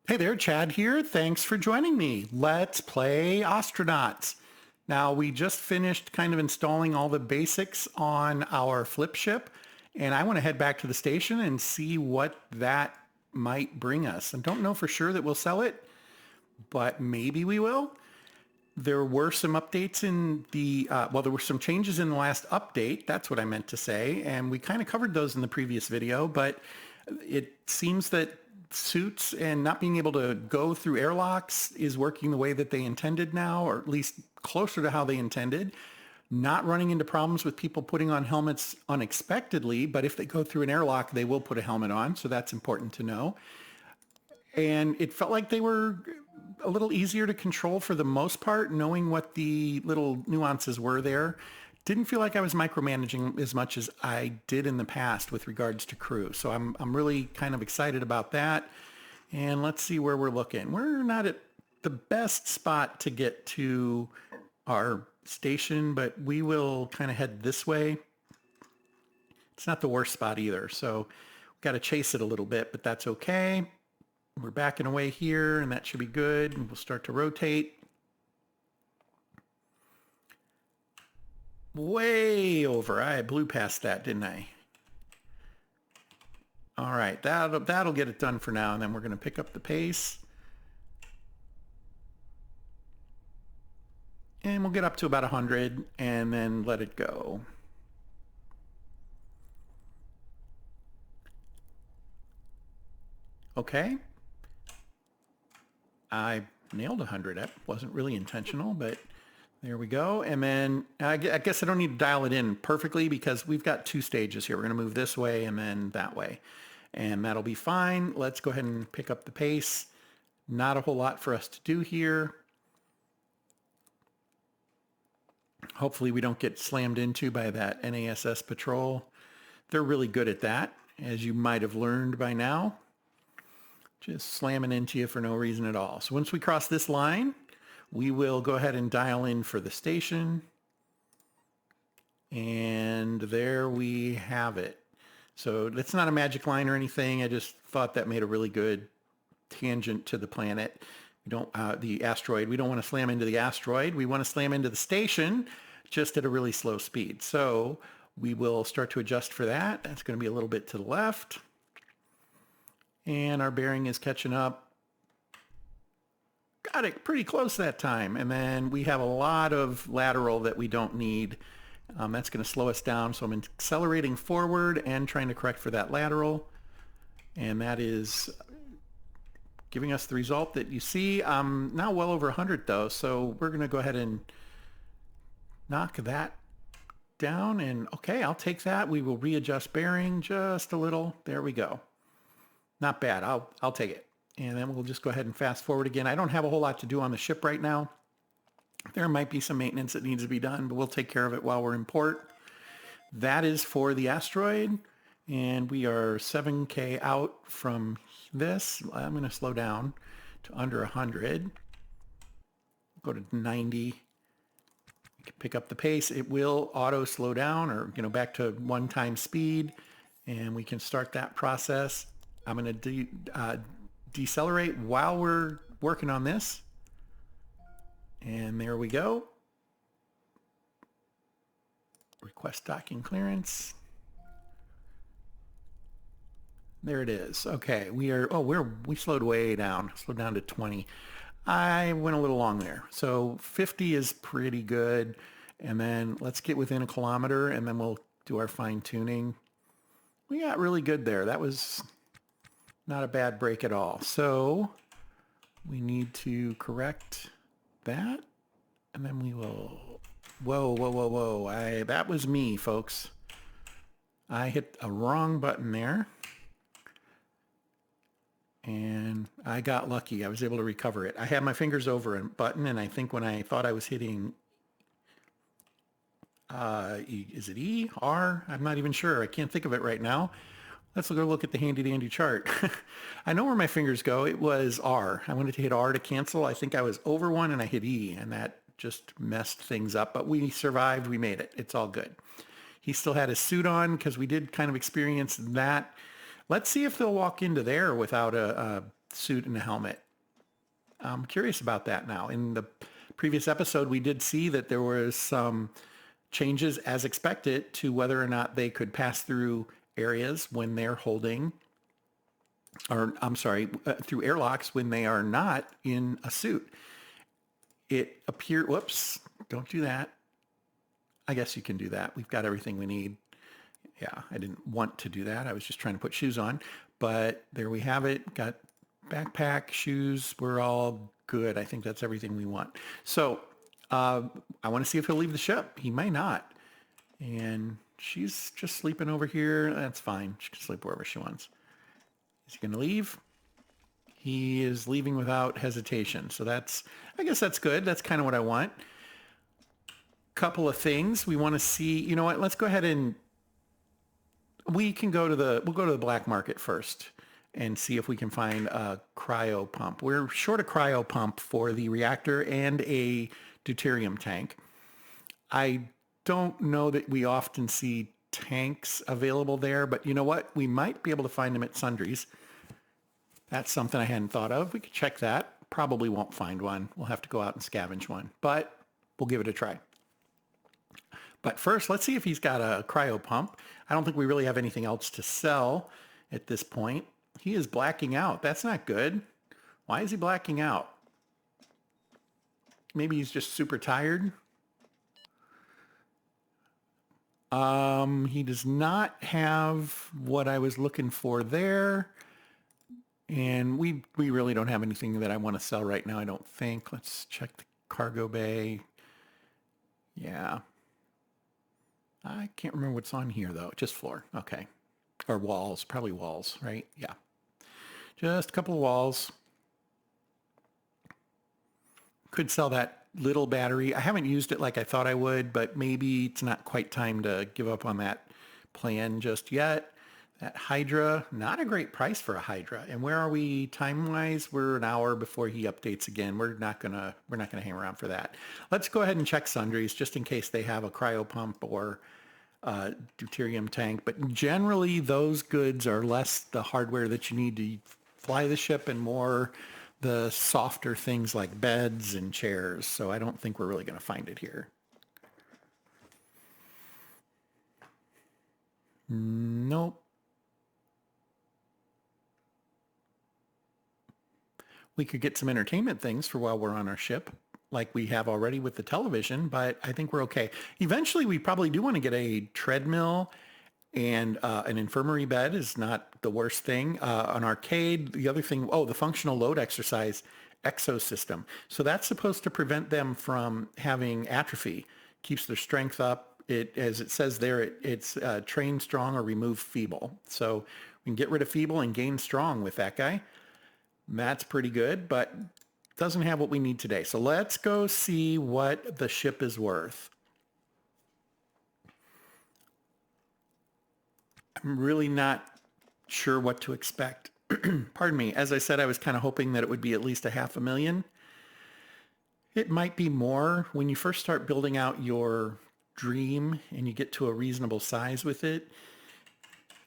Hey there, Chad here. Thanks for joining me. Let's play Ostranauts. Now, we just finished kind of installing all the basics on our flip ship, and I want to head back to the station and see what that might bring us. I don't know for sure that we'll sell it, but maybe we will. There were some updates in there were some changes in the last update. That's what I meant to say. And we kind of covered those in the previous video, but it seems that suits and not being able to go through airlocks is working the way that they intended now, or at least closer to how they intended. Not running into problems with people putting on helmets unexpectedly, but if they go through an airlock, they will put a helmet on. So that's important to know. And it felt like they were a little easier to control for the most part, knowing what the little nuances were there. Didn't feel like I was micromanaging as much as I did in the past with regards to crew. So I'm really kind of excited about that. And let's see where we're looking. We're not at the best spot to get to our station, but we will kind of head this way. It's not the worst spot either. So we've got to chase it a little bit, but that's okay. We're backing away here, and that should be good. And we'll start to rotate. Way over. I blew past that, didn't I? All right, that'll get it done for now, and then we're going to pick up the pace. And we'll get up to about 100 and then let it go. Okay. I nailed 100. That wasn't really intentional, but there we go. And then I guess I don't need to dial it in perfectly because we've got two stages here. We're going to move this way and then that way. And that'll be fine. Let's go ahead and pick up the pace. Not a whole lot for us to do here. Hopefully we don't get slammed into by that NASS patrol. They're really good at that, as you might have learned by now. Just slamming into you for no reason at all. So once we cross this line, we will go ahead and dial in for the station. And there we have it. So that's not a magic line or anything. I just thought that made a really good tangent to the planet. We don't, the asteroid. We don't want to slam into the asteroid. We want to slam into the station just at a really slow speed. So we will start to adjust for that. That's going to be a little bit to the left. And our bearing is catching up. Got it pretty close that time. And then we have a lot of lateral that we don't need. That's going to slow us down. So I'm accelerating forward and trying to correct for that lateral. And that is giving us the result that you see. I'm now well over 100 though. So we're going to go ahead and knock that down. And okay, I'll take that. We will readjust bearing just a little. There we go. Not bad. I'll take it. And then we'll just go ahead and fast forward again. I don't have a whole lot to do on the ship right now. There might be some maintenance that needs to be done, but we'll take care of it while we're in port. That is for the asteroid. And we are 7K out from this. I'm going to slow down to under 100. Go to 90. Pick up the pace. It will auto slow down or, back to one-time speed. And we can start that process. I'm going to decelerate while we're working on this. And there we go. Request docking clearance. There it is. Okay, we slowed way down. Slowed down to 20. I went a little long there. So 50 is pretty good. And then let's get within a kilometer and then we'll do our fine tuning. We got really good there. That was not a bad break at all. So we need to correct that. And then we will, whoa. That was me, folks. I hit a wrong button there. And I got lucky. I was able to recover it. I had my fingers over a button, and I think when I thought I was hitting, is it E, R? I'm not even sure. I can't think of it right now. Let's go look at the handy dandy chart. I know where my fingers go. It was R. I wanted to hit R to cancel. I think I was over one and I hit E, and that just messed things up. But we survived. We made it. It's all good. He still had his suit on because we did kind of experience that. Let's see if they'll walk into there without a suit and a helmet. I'm curious about that now. In the previous episode, we did see that there was some changes as expected to whether or not they could pass through areas when they're holding, or I'm sorry, through airlocks when they are not in a suit. It appeared, whoops, don't do that. I guess you can do that. We've got everything we need. Yeah, I didn't want to do that. I was just trying to put shoes on, but there we have it. Got backpack, shoes. We're all good. I think that's everything we want. So I want to see if he'll leave the ship. He may not. And she's just sleeping over here. That's fine. She can sleep wherever she wants. Is he going to leave? He is leaving without hesitation. So I guess that's good. That's kind of what I want. Couple of things we want to see. You know what? Let's go ahead and we'll go to the black market first and see if we can find a cryo pump. We're short a cryo pump for the reactor and a deuterium tank. I don't know that we often see tanks available there, but you know what? We might be able to find them at sundries. That's something I hadn't thought of. We could check that. Probably won't find one. We'll have to go out and scavenge one, but we'll give it a try. But first, let's see if he's got a cryo pump. I don't think we really have anything else to sell at this point. He is blacking out. That's not good. Why is he blacking out? Maybe he's just super tired. He does not have what I was looking for there. And we really don't have anything that I want to sell right now, I don't think. Let's check the cargo bay. Yeah. I can't remember what's on here, though. Just floor. Okay. Or walls. Probably walls, right? Yeah. Just a couple of walls. Could sell that little battery. I haven't used it like I thought I would, but maybe it's not quite time to give up on that plan just yet. That Hydra, not a great price for a Hydra. And where are we time-wise? We're an hour before he updates again. We're not gonna hang around for that. Let's go ahead and check sundries just in case they have a cryo pump or deuterium tank. But generally, those goods are less the hardware that you need to fly the ship and more the softer things like beds and chairs. So I don't think we're really going to find it here. Nope. We could get some entertainment things for while we're on our ship, like we have already with the television, but I think we're okay. Eventually, we probably do want to get a treadmill, and an infirmary bed is not the worst thing. An arcade, the other thing, the functional load exercise exosystem. So that's supposed to prevent them from having atrophy, keeps their strength up. As it says there, it's train strong or remove feeble. So we can get rid of feeble and gain strong with that guy. That's pretty good, but doesn't have what we need today. So let's go see what the ship is worth. I'm really not sure what to expect. Pardon me. As I said, I was kind of hoping that it would be at least $500,000. It might be more when you first start building out your dream and you get to a reasonable size with it.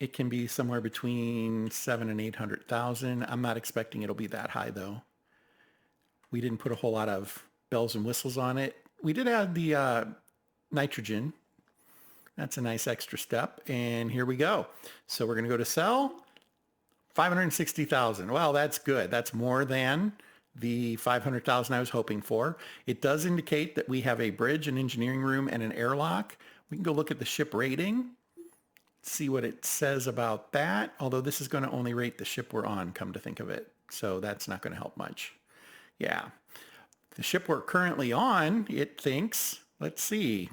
It can be somewhere between 700,000 and 800,000. I'm not expecting it'll be that high though. We didn't put a whole lot of bells and whistles on it. We did add the nitrogen. That's a nice extra step. And here we go. So we're going to go to sell. 560,000. Well, that's good. That's more than the 500,000 I was hoping for. It does indicate that we have a bridge, an engineering room, and an airlock. We can go look at the ship rating, see what it says about that. Although this is going to only rate the ship we're on, come to think of it. So that's not going to help much. Yeah. The ship we're currently on, it thinks, let's see.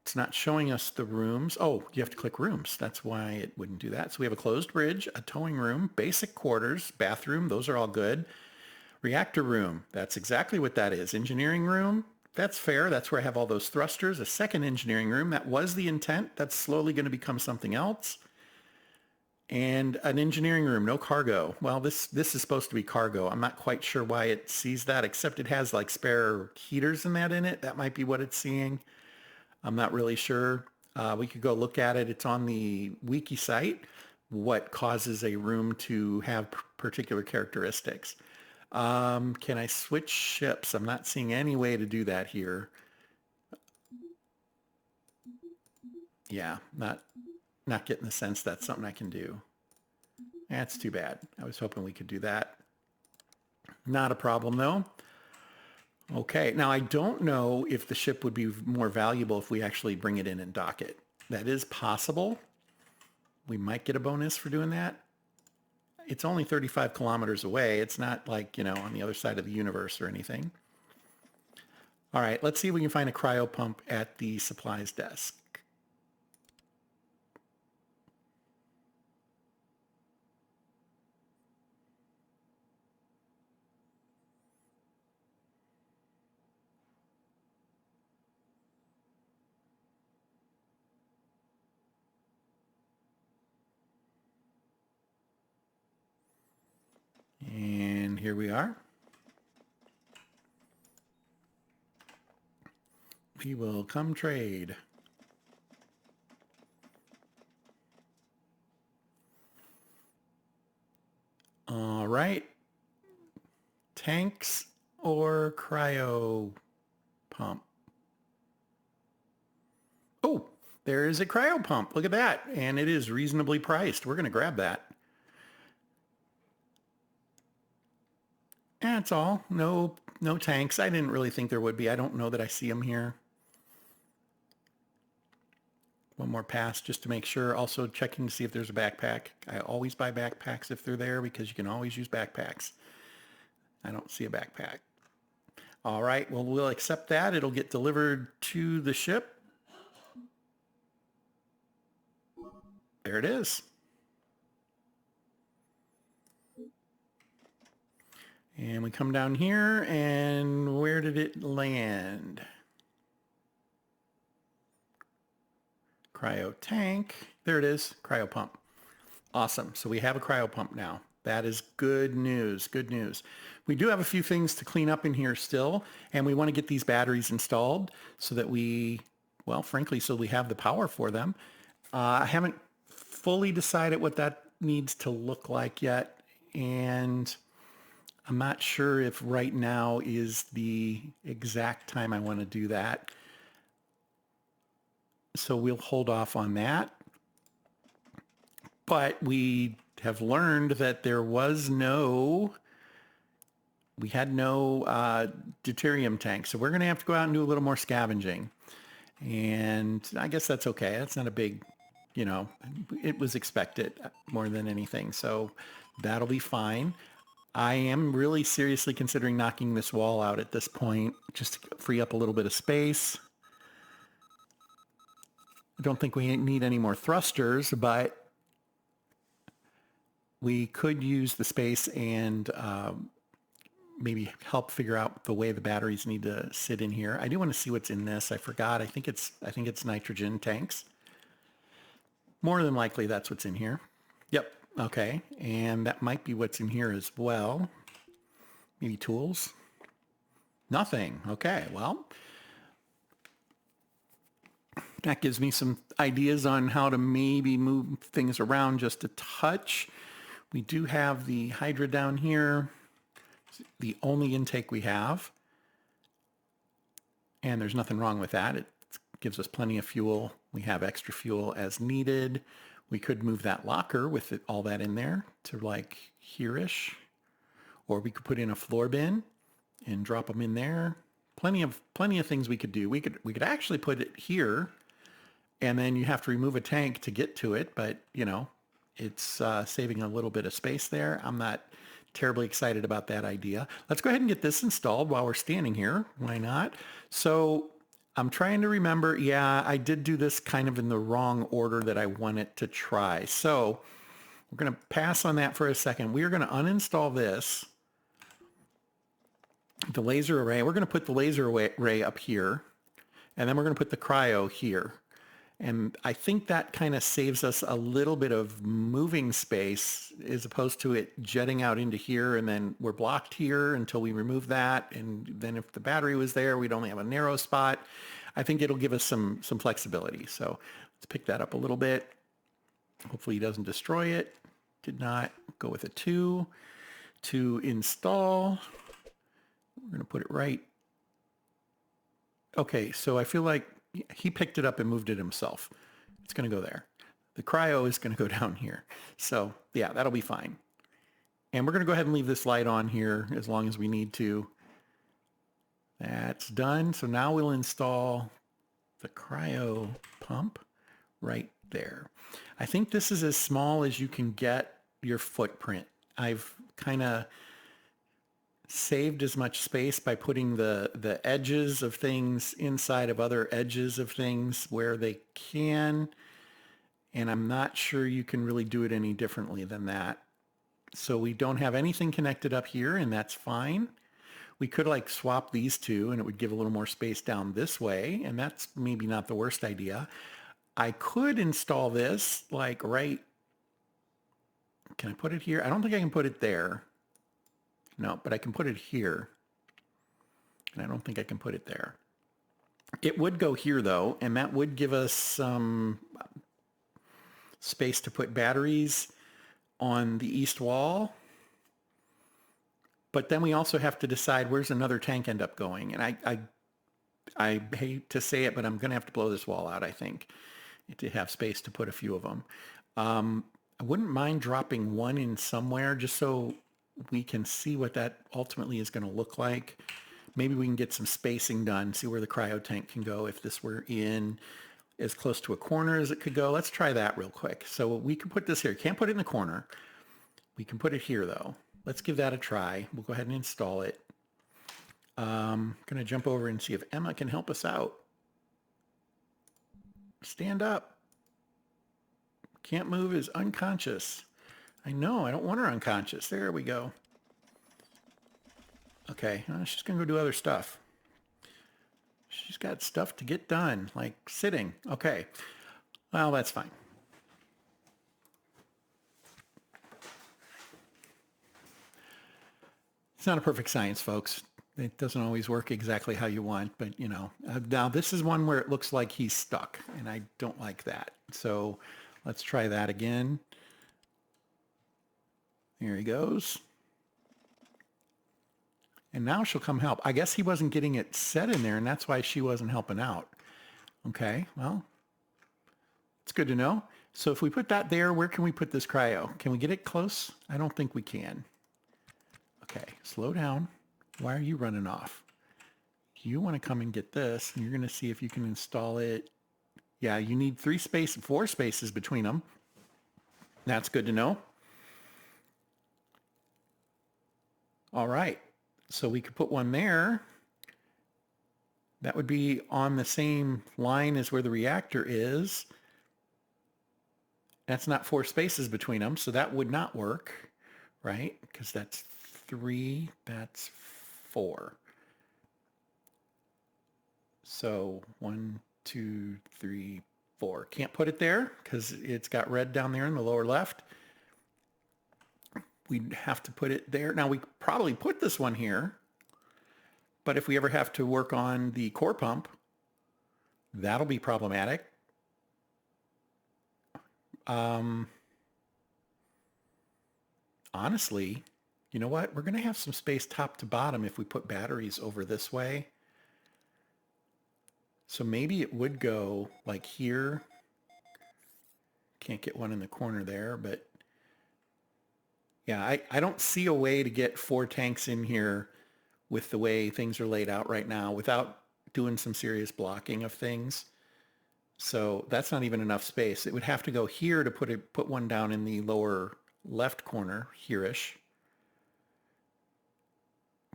It's not showing us the rooms. Oh, you have to click rooms. That's why it wouldn't do that. So we have a closed bridge, a towing room, basic quarters, bathroom. Those are all good. Reactor room. That's exactly what that is. Engineering room. That's fair. That's where I have all those thrusters. A second engineering room. That was the intent. That's slowly going to become something else. And an engineering room. No cargo. Well, this is supposed to be cargo. I'm not quite sure why it sees that, except it has like spare heaters and that in it. That might be what it's seeing. I'm not really sure. We could go look at it. It's on the wiki site, what causes a room to have particular characteristics. Can I switch ships? I'm not seeing any way to do that here. Yeah, not getting the sense that's something I can do. That's too bad. I was hoping we could do that. Not a problem though. Okay, now I don't know if the ship would be more valuable if we actually bring it in and dock it. That is possible. We might get a bonus for doing that. It's only 35 kilometers away. It's not like, on the other side of the universe or anything. All right, let's see if we can find a cryo pump at the supplies desk. And here we are. We will come trade. All right. Tanks or cryo pump? Oh, there is a cryo pump. Look at that. And it is reasonably priced. We're going to grab that. That's all. No tanks. I didn't really think there would be. I don't know that I see them here. One more pass just to make sure. Also checking to see if there's a backpack. I always buy backpacks if they're there because you can always use backpacks. I don't see a backpack. All right, well, we'll accept that. It'll get delivered to the ship. There it is. And we come down here, and where did it land? Cryo tank. There it is, cryo pump. Awesome. So we have a cryo pump now. That is good news. Good news. We do have a few things to clean up in here still, and we want to get these batteries installed so that frankly, so we have the power for them. I haven't fully decided what that needs to look like yet, and I'm not sure if right now is the exact time I want to do that. So we'll hold off on that. But we have learned that we had no deuterium tanks. So we're going to have to go out and do a little more scavenging. And I guess that's okay. That's not a big, it was expected more than anything. So that'll be fine. I am really seriously considering knocking this wall out at this point, just to free up a little bit of space. I don't think we need any more thrusters, but we could use the space and maybe help figure out the way the batteries need to sit in here. I do want to see what's in this. I forgot. I think it's nitrogen tanks. More than likely, that's what's in here. Yep. Okay. And that might be what's in here as well. Maybe tools. Nothing. Okay. Well, that gives me some ideas on how to maybe move things around just a touch. We do have the Hydra down here, the only intake we have. And there's nothing wrong with that. It gives us plenty of fuel. We have extra fuel as needed. We could move that locker with all that in there to like here-ish. Or we could put in a floor bin and drop them in there. Plenty of things we could do. We could actually put it here, and then you have to remove a tank to get to it, but it's saving a little bit of space there. I'm not terribly excited about that idea. Let's go ahead and get this installed while we're standing here. Why not? So I'm trying to remember. Yeah, I did do this kind of in the wrong order that I wanted to try. So we're going to pass on that for a second. We are going to uninstall this. The laser array. We're going to put the laser array up here, and then we're going to put the cryo here. And I think that kind of saves us a little bit of moving space as opposed to it jetting out into here, and then we're blocked here until we remove that. And then if the battery was there, we'd only have a narrow spot. I think it'll give us some flexibility. So let's pick that up a little bit. Hopefully he doesn't destroy it. Did not. Go with a 2. To install, we're going to put it right. Okay, so I feel like he picked it up and moved it himself. It's going to go there. The cryo is going to go down here. So yeah, that'll be fine. And we're going to go ahead and leave this light on here as long as we need to. That's done. So now we'll install the cryo pump right there. I think this is as small as you can get your footprint. I've kind of saved as much space by putting the edges of things inside of other edges of things where they can. And I'm not sure you can really do it any differently than that. So we don't have anything connected up here, and that's fine. We could like swap these two and it would give a little more space down this way, and that's maybe not the worst idea. I could install this like right, can I put it here? I don't think I can put it there. No, but I can put it here. And I don't think I can put it there. It would go here though, and that would give us some space to put batteries on the east wall. But then we also have to decide where's another tank end up going. And I hate to say it, but I'm going to have to blow this wall out, I think, to have space to put a few of them. I wouldn't mind dropping one in somewhere just so we can see what that ultimately is going to look like. Maybe we can get some spacing done, see where the cryo tank can go if this were in as close to a corner as it could go. Let's try that real quick. So we can put this here. Can't put it in the corner. We can put it here though. Let's give that a try. We'll go ahead and install it. I'm going to jump over and see if Emma can help us out. Stand up. Can't move, is unconscious. I know, I don't want her unconscious. There we go. Okay, she's going to go do other stuff. She's got stuff to get done, like sitting. Okay, well, that's fine. It's not a perfect science, folks. It doesn't always work exactly how you want, but you know. Now this is one where it looks like he's stuck, and I don't like that. So let's try that again. There he goes. And now she'll come help. I guess he wasn't getting it set in there, and that's why she wasn't helping out. Okay, well, it's good to know. So if we put that there, where can we put this cryo? Can we get it close? I don't think we can. Okay, slow down. Why are you running off? You want to come and get this, and you're going to see if you can install it. Yeah, you need 4 spaces between them. That's good to know. All right, so we could put one there. That would be on the same line as where the reactor is. That's not 4 spaces between them, so that would not work, right? Because that's 3, that's 4. So 1, 2, 3, 4. Can't put it there because it's got red down there in the lower left. We'd have to put it there. Now we probably put this one here, but if we ever have to work on the core pump, that'll be problematic. Honestly, you know what? We're going to have some space top to bottom if we put batteries over this way. So maybe it would go like here. Can't get one in the corner there, but yeah, I don't see a way to get 4 tanks in here with the way things are laid out right now without doing some serious blocking of things. So that's not even enough space. It would have to go here to put one down in the lower left corner, here-ish.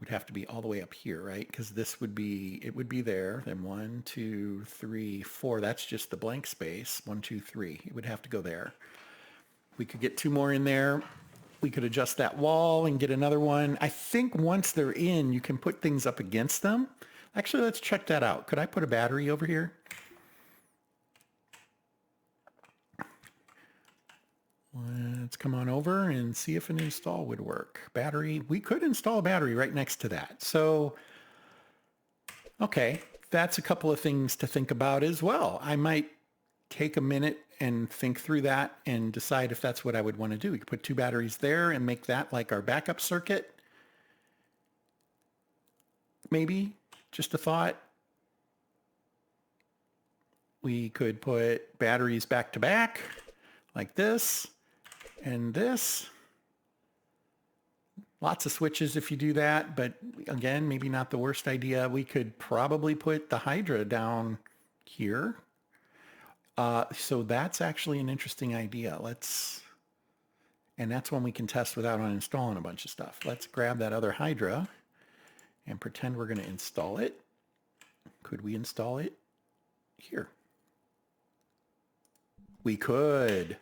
Would have to be all the way up here, right? Because this would be, it would be there. Then 1, 2, 3, 4. That's just the blank space. 1, 2, 3. It would have to go there. We could get 2 more in there. We could adjust that wall and get another one. I think once they're in, you can put things up against them. Actually, let's check that out. Could I put a battery over here? Let's come on over and see if an install would work. Battery, we could install a battery right next to that. So, okay, that's a couple of things to think about as well. I might take a minute and think through that and decide if that's what I would want to do. We could put 2 batteries there and make that like our backup circuit. Maybe, just a thought. We could put batteries back to back like this and this. Lots of switches if you do that, but again, maybe not the worst idea. We could probably put the Hydra down here. So that's actually an interesting idea. And that's one we can test without uninstalling a bunch of stuff. Let's grab that other Hydra and pretend we're going to install it. Could we install it here? We could.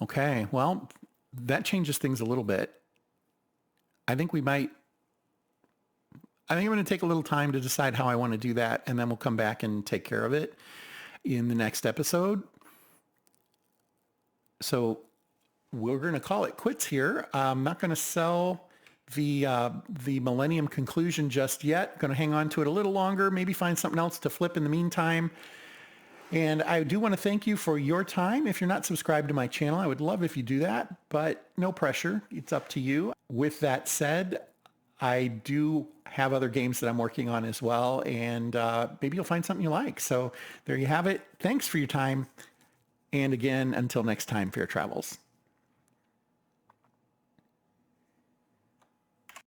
Okay, well, that changes things a little bit. I think I'm going to take a little time to decide how I want to do that, and then we'll come back and take care of it in the next episode. So we're going to call it quits here. I'm not going to sell the Millennium Conclusion just yet. Going to hang on to it a little longer, maybe find something else to flip in the meantime. And I do want to thank you for your time. If you're not subscribed to my channel, I would love if you do that, but no pressure. It's up to you. With that said, I do have other games that I'm working on as well, and maybe you'll find something you like. So there you have it. Thanks for your time. And again, until next time, fair travels.